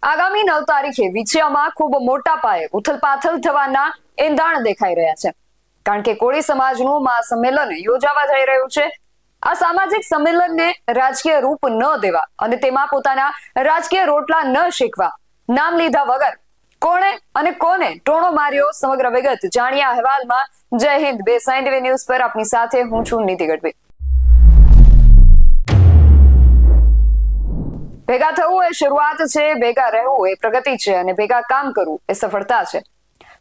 આગામી 9 તારીખે વિછિયામાં ખૂબ મોટા પાયે ઉથલપાથલ થવાના એંધાણ દેખાઈ રહ્યા છે, કારણ કે કોળી સમાજનું મહાસંમેલન યોજાવા જઈ રહ્યું છે। આ સામાજિક સંમેલનને રાજકીય રૂપ ન દેવા અને તેમાં પોતાના રાજકીય રોટલા ન શેકવા નામ લીધા વગર કોણે અને કોને ટોણો માર્યો, સમગ્ર વિગત જાણીએ આ અહેવાલમાં। જય હિન્દ, બેસાઈન ટીવી ન્યૂઝ પર આપની સાથે હું છું નીતિ ગઢવી। ભેગા થવું એ શરૂઆત છે, ભેગા રહેવું એ પ્રગતિ છે અને ભેગા કામ કરવું એ સફળતા છે।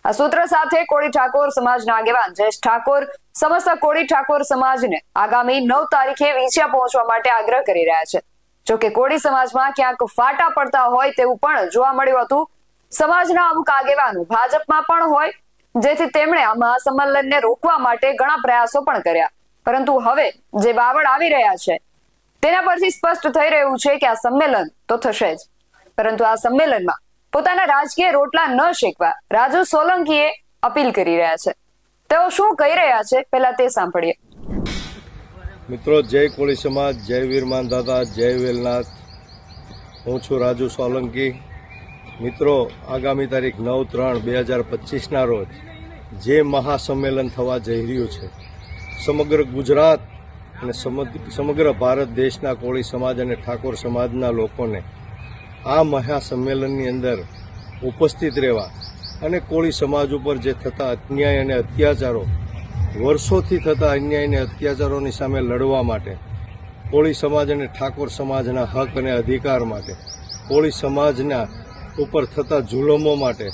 આ સૂત્ર સાથે કોળી ઠાકોર સમાજના આગેવાન જયેશ ઠાકોર સમસ્ત કોળી ઠાકોર સમાજને આગામી 9 તારીખે વિછિયા પહોંચવા માટે આગ્રહ કરી રહ્યા છે। જો કે કોળી સમાજમાં ક્યાંક ફાટા પડતા હોય તેવું પણ જોવા મળ્યું હતું। સમાજના અમુક આગેવાનો ભાજપમાં પણ હોય, જેથી તેમણે આ મહાસંમેલનને રોકવા માટે ઘણા પ્રયાસો પણ કર્યા, પરંતુ હવે જે બાવળ આવી રહ્યા છે તેના પરથી સ્પષ્ટ થઈ રહ્યું છે કે આ સંમેલન તો થશે જ, પરંતુ આ સંમેલનમાં પોતાના રાજકીય રોટલા ન શેકવા રાજુ સોલંકીએ અપીલ કરી રહ્યા છે। તેઓ શું કહી રહ્યા છે પહેલા તે સાંભળીએ। મિત્રો, જય કોળી સમાજ, જય વીર માનદાતા, જય વેલનાથ। હું છું રાજુ સોલંકી। મિત્રો, આગામી તારીખ 9/3/2025ના રોજ જે મહાસંમેલન થવા જઈ રહ્યું છે, સમગ્ર ગુજરાત અને સમગ્ર ભારત દેશના કોળી સમાજ અને ઠાકોર સમાજના લોકોને આ મહાસંમેલનની અંદર ઉપસ્થિત રહેવા અને કોળી સમાજ ઉપર જે થતા અન્યાય અને અત્યાચારો, વર્ષોથી થતા અન્યાય અને અત્યાચારોની સામે લડવા માટે, કોળી સમાજ અને ઠાકોર સમાજના હક અને અધિકાર માટે, કોળી સમાજના ઉપર થતા જુલમો માટે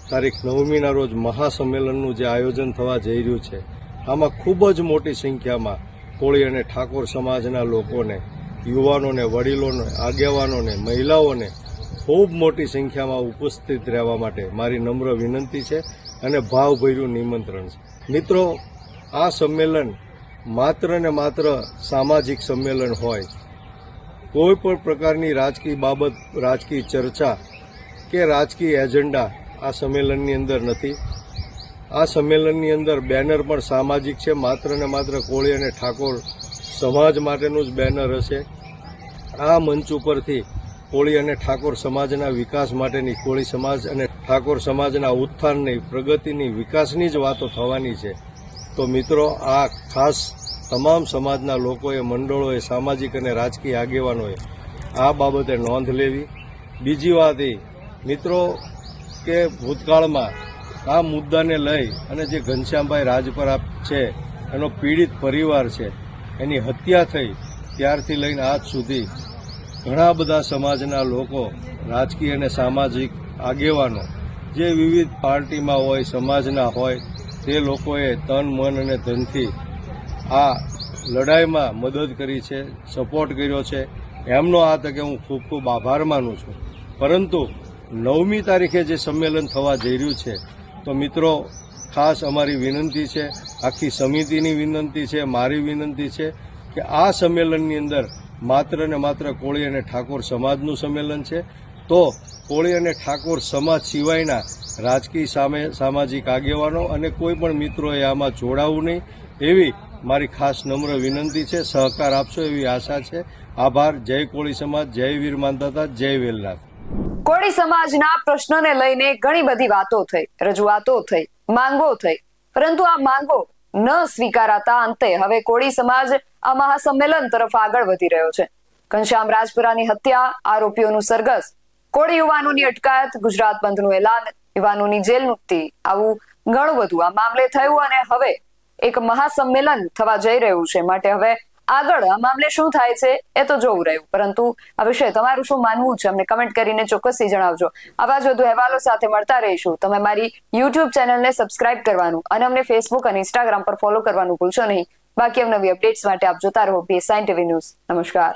તારીખ 9મીના રોજ મહાસંમેલનનું જે આયોજન થવા જઈ રહ્યું છે, આમાં ખૂબ જ મોટી સંખ્યામાં કોળી અને ઠાકોર સમાજના લોકોને, યુવાનોને, વડીલોને, આગેવાનોને, મહિલાઓને ખૂબ મોટી સંખ્યામાં ઉપસ્થિત રહેવા માટે મારી નમ્ર વિનંતી છે અને ભાવભર્યું નિમંત્રણ છે। મિત્રો, આ સંમેલન માત્ર ને માત્ર સામાજિક સંમેલન હોય, કોઈ પણ પ્રકારની રાજકીય બાબત, રાજકીય ચર્ચા કે રાજકીય એજન્ડા આ સંમેલનની અંદર નથી। આ સંમેલનની અંદર બેનર પણ સામાજિક છે, માત્ર ને માત્ર કોળી અને ઠાકોર સમાજ માટેનું જ બેનર હશે। આ મંચ ઉપરથી કોળી અને ઠાકોર સમાજના વિકાસ માટેની, કોળી સમાજ અને ઠાકોર સમાજના ઉત્થાનની, પ્રગતિની, વિકાસની જ વાતો થવાની છે। તો મિત્રો, આ ખાસ તમામ સમાજના લોકોએ, મંડળોએ, સામાજિક અને રાજકીય આગેવાનોએ આ બાબતે નોંધ લેવી। બીજી વાત એ મિત્રો કે ભૂતકાળમાં આ મુદ્દાને લઈ અને જે ઘનશ્યામભાઈ રાજપરા છે, એનો પીડિત પરિવાર છે, એની હત્યા થઈ ત્યારથી લઈને આજ સુધી ઘણા બધા સમાજના લોકો, રાજકીય અને સામાજિક આગેવાનો જે વિવિધ પાર્ટીમાં હોય, સમાજના હોય, તે લોકોએ તન, મન અને ધનથી આ લડાઈમાં મદદ કરી છે, સપોર્ટ કર્યો છે। એમનો આ તકે હું ખૂબ ખૂબ આભાર માનું છું। પરંતુ 9મી તારીખે જે સંમેલન થવા જઈ રહ્યું છે, તો મિત્રો ખાસ અમારી વિનંતી છે, આખી સમિતિની વિનંતી છે, મારી વિનંતી છે કે આ સંમેલનની અંદર માત્ર ને માત્ર કોળી અને ઠાકોર સમાજનું સંમેલન છે। તો કોળી અને ઠાકોર સમાજ સિવાયના રાજકીય સામાજિક આગેવાનો અને કોઈ પણ મિત્રોએ આમાં જોડાવું નહીં, એવી મારી ખાસ નમ્ર વિનંતી છે। સહકાર આપશો એવી આશા છે। આભાર। જય કોળી સમાજ, જય વીર માનદાતા, જય વેલનાથ। કોળી સમાજના પ્રશ્નોને લઈને ઘણી બધી વાતો થઈ, રજૂઆતો થઈ, માંગો થઈ, પરંતુ આ માંગો ન સ્વીકારાતા અંતે હવે કોળી સમાજ આ મહાસંમેલન તરફ આગળ વધી રહ્યો છે। ઘનશ્યામ રાજપરાની હત્યા, આરોપીઓનું સરઘસ, કોળી યુવાનોની અટકાયત, ગુજરાત બંધનું એલાન, યુવાનોની જેલ મુક્તિ, આવું ઘણું બધું આ મામલે થયું અને હવે એક મહાસંમેલન થવા જઈ રહ્યું છે। માટે હવે આગળ આ મામલે શું થાય છે એ તો જોવું રહ્યું, પરંતુ આ વિશે તમારું શું માનવું છે અમને કમેન્ટ કરીને ચોક્કસથી જણાવજો। આવા જ વધુ અહેવાલો સાથે મળતા રહીશું। તમે મારી YouTube ચેનલને સબસ્ક્રાઇબ કરવાનું અને અમને Facebook અને Instagram પર ફોલો કરવાનું ભૂલશો નહીં। બાકી નવી અપડેટ્સ માટે આપ જોતા રહો બેસાઈન ટીવી ન્યૂઝ। નમસ્કાર।